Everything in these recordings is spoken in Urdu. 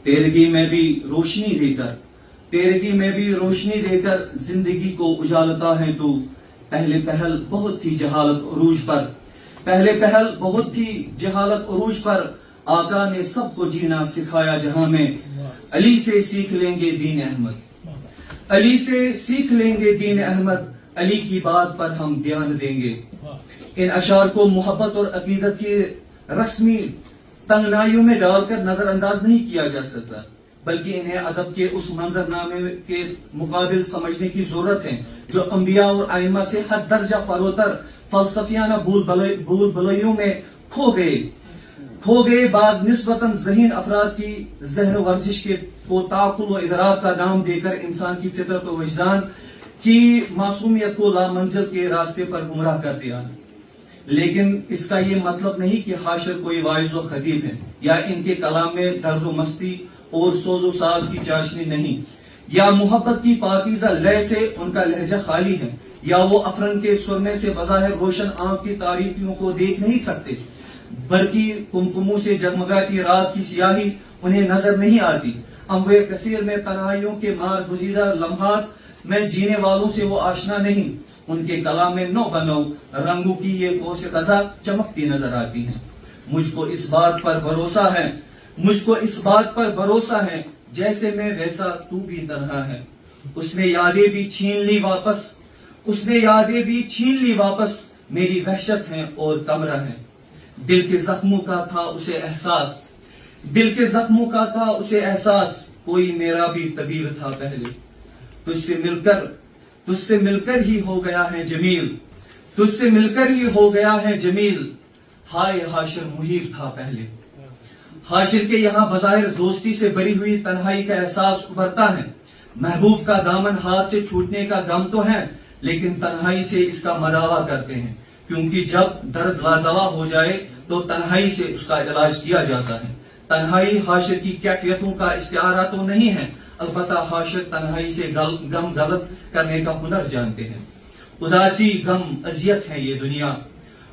تیرگی میں بھی روشنی دے کر، تیرگی میں بھی روشنی دے کر زندگی کو اجالتا ہے تو، پہلے پہل بہت تھی جہالت عروج پر، پہلے پہل بہت تھی جہالت عروج پر، آقا نے سب کو جینا سکھایا جہاں میں، علی سے سیکھ لیں گے دین احمد، علی سے سیکھ لیں گے دین احمد، علی کی بات پر ہم دھیان دیں گے۔ ان اشعار کو محبت اور عقیدت کی رسمی تنگنائیوں میں ڈال کر نظر انداز نہیں کیا جا سکتا، بلکہ انہیں ادب کے اس منظر نامے کے مقابل سمجھنے کی ضرورت ہے جو انبیاء اور ائمہ سے حد درجہ فروتر فلسفیانہ بھول بھلائیوں میں کھو گئے بعض نسبتاً ذہین افراد کی ذہن ورزش کو تعقل و ادراک کا نام دے کر انسان کی فطرت و وجدان کی معصومیت کو لامنزل کے راستے پر گمراہ کر دیا۔ لیکن اس کا یہ مطلب نہیں کہ حاشر کوئی واعظ و خطیب ہے، یا ان کے کلام میں درد و مستی اور سوز و ساز کی چاشنی نہیں، یا محبت کی پاکیزہ لے سے ان کا لہجہ خالی ہے، یا وہ افرن کے سرنے سے بظاہر روشن آنکھ کی تاریکیوں کو دیکھ نہیں سکتے، بلکہ کمکموں سے جگمگاتی رات کی سیاہی انہیں نظر نہیں آتی۔ اموے کثیر میں تنہائیوں کے مار گزیدہ لمحات میں جینے والوں سے وہ آشنا نہیں، ان کے کلام میں نو بنو رنگوں کی یہ کوس قضا چمکتی نظر آتی ہیں۔ مجھ کو اس بات پر بھروسہ ہے، مجھ کو اس بات پر بھروسہ ہے، جیسے میں ویسا تو بھی تنہا ہے۔ اس نے یادیں بھی چھین لی واپس، اس نے یادیں بھی چھین لی واپس، میری وحشت ہے اور کمرہ ہے۔ دل کے زخموں کا تھا اسے احساس، دل کے زخموں کا تھا اسے احساس، کوئی میرا بھی طبیب تھا پہلے، تجھ سے مل کر ہی ہو گیا ہے جمیل، تجھ سے مل کر ہی ہو گیا ہے جمیل، ہائے حاشر محیب تھا پہلے۔ حاشر کے یہاں بظاہر دوستی سے بری ہوئی تنہائی کا احساس ابھرتا ہے، محبوب کا دامن ہاتھ سے چھوٹنے کا غم تو ہے، لیکن تنہائی سے اس کا مداوا کرتے ہیں، کیونکہ جب درد لادوا ہو جائے تو تنہائی سے اس کا علاج کیا جاتا ہے۔ تنہائی حاشر کی کیفیتوں کا استعارہ تو نہیں ہے، البتہ حاشر تنہائی سے غم غلط کرنے کا ہنر جانتے ہیں۔ اداسی غم اذیت ہے یہ دنیا،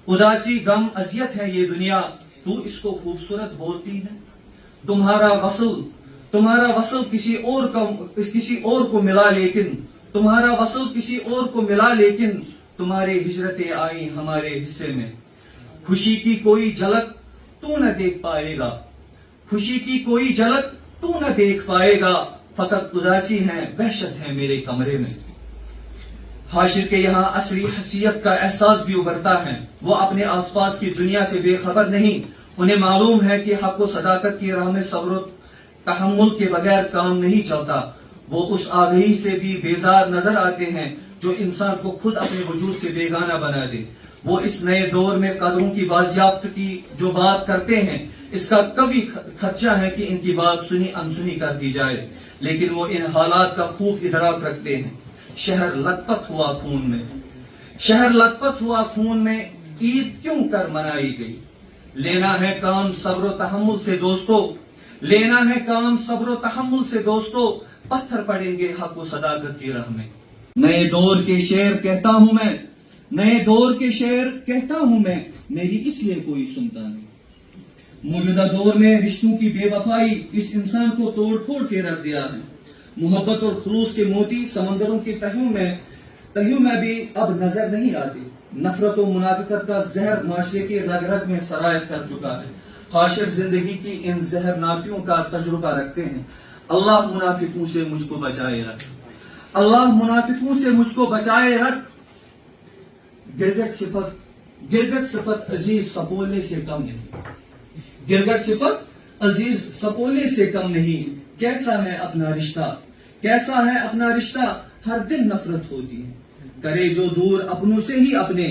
اداسی غم اذیت ہے یہ دنیا، تو اس کو خوبصورت بولتی ہے۔ تمہارا وصل کسی اور کو ملا، لیکن تمہارا وصل کسی اور کو ملا، لیکن تمہارے ہجرتیں آئی ہمارے حصے میں۔ خوشی کی کوئی جھلک تو نہ دیکھ پائے گا، خوشی کی کوئی جھلک تو نہ دیکھ پائے گا، فقط اداسی ہے، وحشت ہے میرے کمرے میں۔ حاشر کے یہاں عصری حیثیت کا احساس بھی ابھرتا ہے، وہ اپنے آس پاس کی دنیا سے بے خبر نہیں، انہیں معلوم ہے کہ حق و صداقت کی راہ میں صبر و تحمل کے بغیر کام نہیں چلتا۔ وہ اس آگہی سے بھی بیزار نظر آتے ہیں جو انسان کو خود اپنے وجود سے بیگانہ بنا دے۔ وہ اس نئے دور میں قدروں کی بازیافت کی جو بات کرتے ہیں، اس کا کبھی خدشہ ہے کہ ان کی بات سنی انسنی کر دی جائے، لیکن وہ ان حالات کا خوب ادراک رکھتے ہیں۔ شہر لت پت ہوا خون میں، شہر لت پت ہوا خون میں، عید کیوں کر منائی گئی؟ لینا ہے کام صبر و تحمل سے دوستو، لینا ہے کام صبر و تحمل سے دوستو، پتھر پڑیں گے حق و صداقت کی راہ میں۔ نئے دور کے شعر کہتا ہوں میں، نئے دور کے شعر کہتا ہوں میں، میری اس لیے کوئی سنتا نہیں۔ موجودہ دور میں رشتوں کی بے وفائی اس انسان کو توڑ پھوڑ کے رکھ دیا ہے۔ محبت اور خلوص کے موتی سمندروں کی تہیوں میں بھی اب نظر نہیں آتے۔ نفرت و منافقت کا زہر معاشرے کی رگ رگ میں سرایت کر چکا ہے۔ حاشر زندگی کی ان زہرناکیوں کا تجربہ رکھتے ہیں۔ اللہ منافقوں سے مجھ کو بچائے رکھ، اللہ منافقوں سے مجھ کو بچائے رکھ۔ گرگٹ صفت عزیز سپولے سے کم نہیں، گرگٹ صفت عزیز سپولے سے کم نہیں۔ کیسا ہے اپنا رشتہ، کیسا ہے اپنا رشتہ، ہر دن نفرت ہوتی ہے۔ کرے جو دور اپنوں سے ہی اپنے،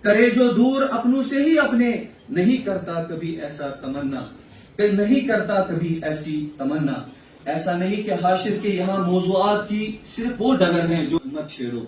کرے جو دور اپنوں سے ہی اپنے، نہیں کرتا کبھی ایسا تمنا، نہیں کرتا کبھی ایسی تمنا۔ ایسا نہیں کہ حاشر کے یہاں موضوعات کی صرف وہ ڈگر ہیں جو مت چھیڑو،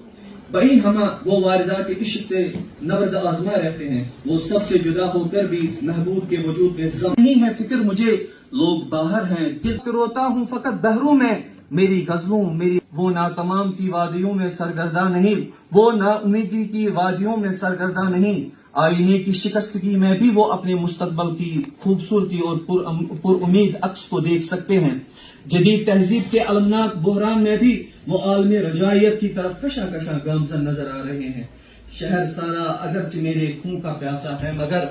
وہیں ہم وہ واردات کے عشق سے نبرد آزما رہتے ہیں، وہ سب سے جدا ہو کر بھی محبوب کے وجود میں نہیں ہے فکر مجھے، لوگ باہر ہیں دل روتا ہوں فقط بہروں میں، میری غزلوں میری وہ ناتمام کی وادیوں میں سرگردہ نہیں، وہ نا امیدی کی وادیوں میں سرگردہ نہیں، آئینے کی شکستگی میں بھی وہ اپنے مستقبل کی خوبصورتی اور پر امید عکس کو دیکھ سکتے ہیں۔ جدید تہذیب کے المناک بحران میں بھی وہ عالم رجائیت کی طرف کشاں کشاں گامزن نظر آ رہے ہیں۔ شہر سارا اگرچہ میرے خون کا پیاسا ہے مگر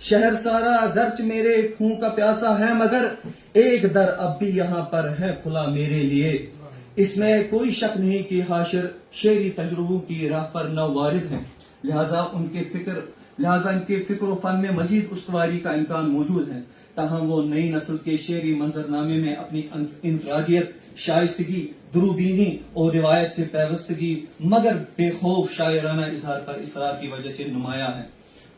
شہر سارا اگرچہ میرے خون کا پیاسا ہے مگر ایک در اب بھی یہاں پر ہے کھلا میرے لیے۔ اس میں کوئی شک نہیں کہ حاشر شعری تجربوں کی راہ پر نہ وارد ہیں، لہذا ان کے فکر و فن میں مزید استواری کا امکان موجود ہے، تاہم وہ نئی نسل کے شعری منظرنامے میں اپنی انفرادیت، شائستگی، دروبینی اور روایت سے پیوستگی مگر بے خوف شاعرانہ اظہار پر اصرار کی وجہ سے نمایاں ہے۔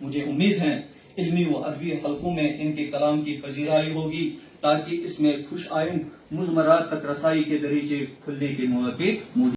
مجھے امید ہے علمی و ادبی حلقوں میں ان کے کلام کی پذیرائی ہوگی تاکہ اس میں خوش آئند مضمرات تک رسائی کے دریچے کھلنے کے مواقع موجود